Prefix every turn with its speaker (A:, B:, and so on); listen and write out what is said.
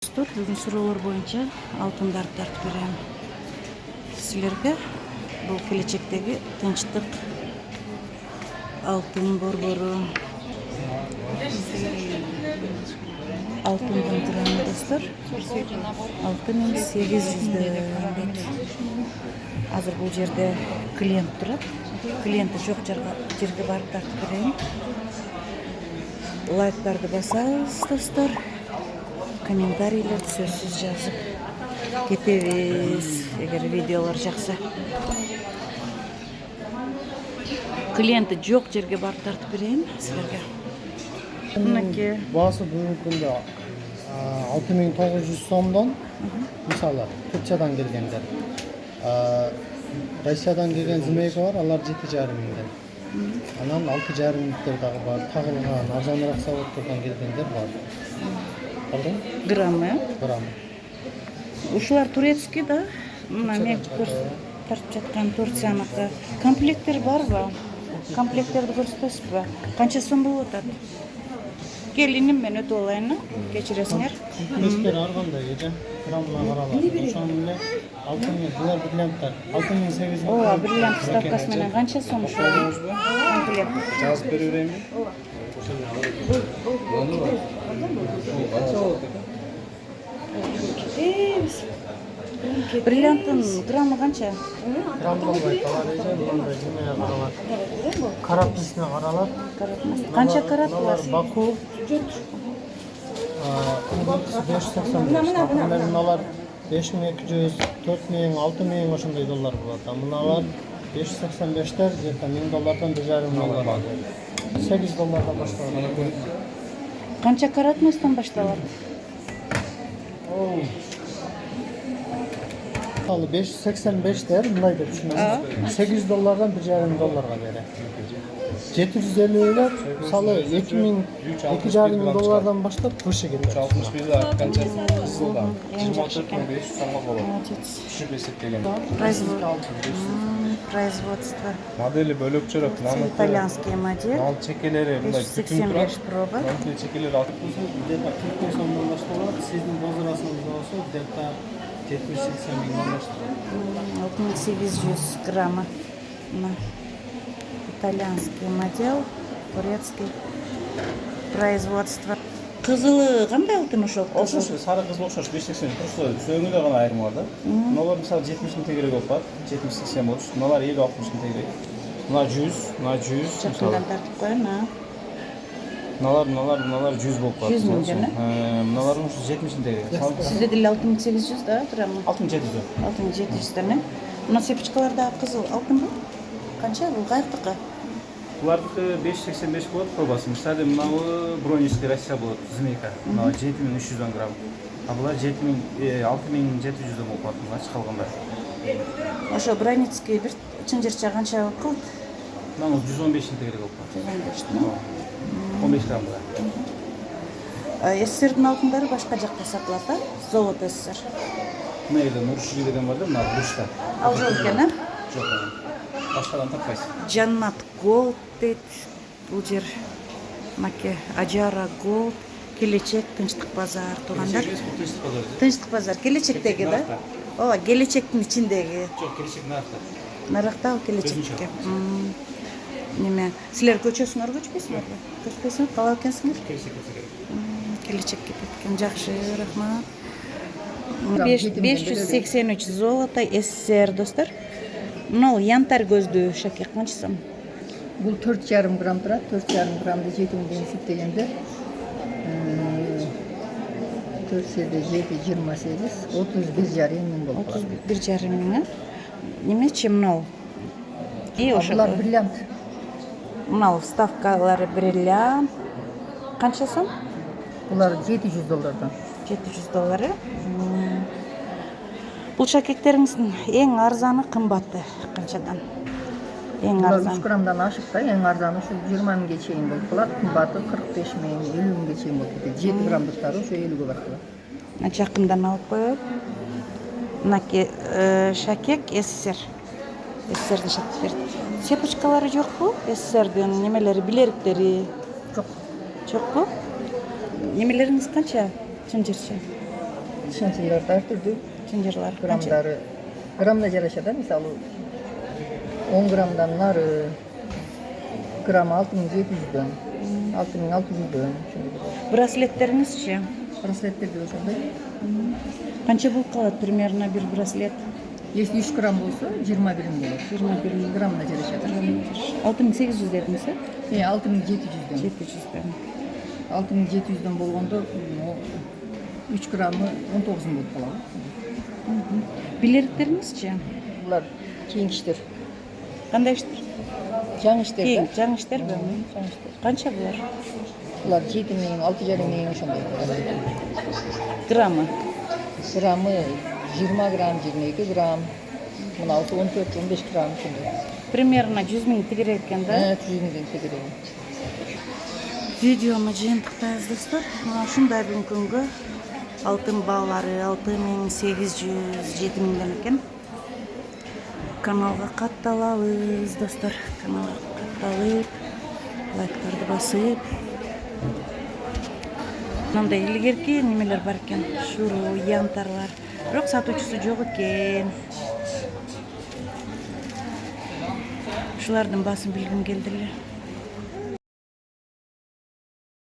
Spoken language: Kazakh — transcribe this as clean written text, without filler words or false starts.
A: Бүгін сұраулар бойынша алтындарды тартып берем сіздерге. Бұл келешектегі тынчтық алтын борбору. Алтындың граммы достар 6800. Азыр бұл жерде клиент тұрады. Клиенті жоқ жерге барып тартып берейін. Лайктарды басаңыз достар. Комментарийлерді сөзсіз жазып кетебіз, егер видеолар жақсы. Клиенті жоқ жерге барып тартып берейін сіздерге.
B: Басы бүгінгі күнде 6900 сомдан, мысалы Түркиядан келгендер. Россиядан келген змейка бар, алар 7,5 мыңдан. Анан 6,5 мыңдер дағы бар, тағылған арзанырақ заводтардан келгендер бар.
A: Граммы?
B: Граммы.
A: Ушулар турецкий, да? Мен тартып жатқан Турцияныкі. Комплекттер бар ба? Комплекттерді көрсетесіз бе? Қанша сом болып отады? Келінім мен өтіп олайын, кешіресіңер.
B: Комплекттер арғандай еді, граммына қаралады. Ошоның эле 6000, булар бриллианттар. 6800.
A: О, бриллиант ставкасымен қанша сом ушул комплект?
B: Жазып бере берейинби?
A: Бриллианттың граммы қанша?
B: Граммға айталар еді, мындай жемеге қаралады. Каратысына қаралады.
A: Қанша карат
B: Мыналар
A: бар?
B: Баку 585. Мыналар 5200, 4000, 6000 ошондой доллар болот. Мыналар 585-тер, где-то $1000 $1,5 бар. 8 доллардан башталат.
A: Қанша каратностан башталат?
B: Мысалы 585-тер, мындай деп түшүнөмүз. $8 $1,5 берет. 750-лер, мысалы 2000, $2,500 баштап выше кетет.
C: 61 қанша қызылда 24500 сомға болады. Түшіп есептеген.
A: Производство.
C: Модели бөлөк жүрөк.
A: Итальянский модель.
C: Нал чекелери мындай бүтүн
A: 85 проба.
C: Нал чекелери алып
B: Где-то 40 сомдон башталат, сиздин возрастыңыз болсо где-то 70-80 миңден башталат.
A: 6800 грамма. Итальянский модель, турецкий производство. Кызылы кандай алтын ошол?
C: Окшош, сары кызыл окшош 580 просто сөңүдө гана айырма бар да. Мыналар мисалы 70 миң тегерек болуп калат, 70-80 болчу. Мыналар 50-60 миң тегерек. Мына 100, мына 100.
A: Жакындан тартып коеюн,
C: Мыналар 100 болуп калат.
A: 100 миң жана.
C: Мыналар 70 миң тегерек.
A: Сизде деле 6800 да, граммы?
C: 6700.
A: 6700 да, Мына сепичкаларда кызыл алтынбы? Канча бул кайыктыкы?
C: Булардыкы 585 болот пробасы. Мисалы мынабы бронический Россия болот, змейка. Мына 7300 грамм. А булар 6700 болуп калат, мына чыкалганда.
A: Ошо бронический бир чынжырча канча кылат?
C: Мына 115 миң тегерек болуп калат. 15 грамм булар.
A: СССРдин алтындары башка жакта сатылат, а? Золото СССР.
C: Мына жерде Нурши деген бар да, мына бушта.
A: Ал жок экен, а?
C: Жок. Башкадан таппайсың.
A: Жаннат Голд дейт. Бул жер маке Ажара Голд, келечек, Тынчтык базар туугандар. Тынчтык базар келечектеги да? Ооба, келечектин ичиндеги.
C: Жок, келечек наракта.
A: Наракта келечекке. Неме, силер көчөсүңөр, көчпөйсүңөрбү? Көчпөйсүңөр, калап экенсиңер?
C: Келечек кетсе керек.
A: Келечекке кеткен, жакшы, рахмат. 583 золото СССР достар. Мынау янтар көздүү шакек канча сом?
D: Бұл 4,5 грамм тұрады, 4,5 граммды 7 мыңден есептегенде 4 7 28, 31,5 мың болып қалады.
A: 31,5 мың. Немече мынау?
D: Бұлар бриллиант.
A: Мынау вставкалары бриллиант. Канча сом?
D: Бұлар $700.
A: $700. Бұл шакектеріңіздің ең арзаны қымбаты қаншадан? Ең
D: Бұлар 3
A: арзаны.
D: граммдан ашық та, ең арзаны şu 20 мыңға чейін болып қалады. Қымбаты 45 мың, 50 мыңға чейін болып кетеді. 7 граммдықтары şu 50-ге бар қалады.
A: Жақындан алып қойып. Мынаки шакек СССР. СССРдің шакектері. Сепочкалары жоқ бұл? СССРдің немелері, билеріктері?
D: Жоқ.
A: Жоқ бұл? Немелеріңіз қанша? Чын жерше?
D: чынчыларды ар түрдүү
A: Чынжырлар канча?
D: граммдары граммда жараша да, мисалы 10 граммдан нары грамм 6700дөн 6600дөн ошондой.
A: Браслеттериңизчи?
D: Браслеттерди ошондой.
A: Канча болуп калат примерно бир браслет?
D: Если 3 грамм болсо 21 болот.
A: 21
D: Граммда жараша да.
A: 6800 дедиңиз,
D: 6700дөн.
A: 700дөн.
D: 6700дөн болгондо 3 граммы 19 болуп калат.
A: Билериктериңизчи?
D: Булар кийин иштер.
A: Кандай иштер?
D: Жаңы иштер да.
A: Жаңы іштербі?
D: Жаңы иштер.
A: Канча булар?
D: Булар 7.000, 6.500 ошондой.
A: Граммы?
D: Граммы 20 грамм, 22 грамм. Мына 14-15 грамм ошондой.
A: Примерно 100 000 тигер экен да?
D: 100.000 тегерек.
A: Видеону жыйынтыктайбыз достор. Мына ушундай бүгүнкү күнгө алтын баалары 6800, 7000ден экен. Каналга катталабыз достор. Каналга катталып, лайктарды басып. Мындай илгерки немелер бар экен. Шуру, янтарлар. Бирок сатуучусу жок экен. Ушулардын баасын билгим келди эле.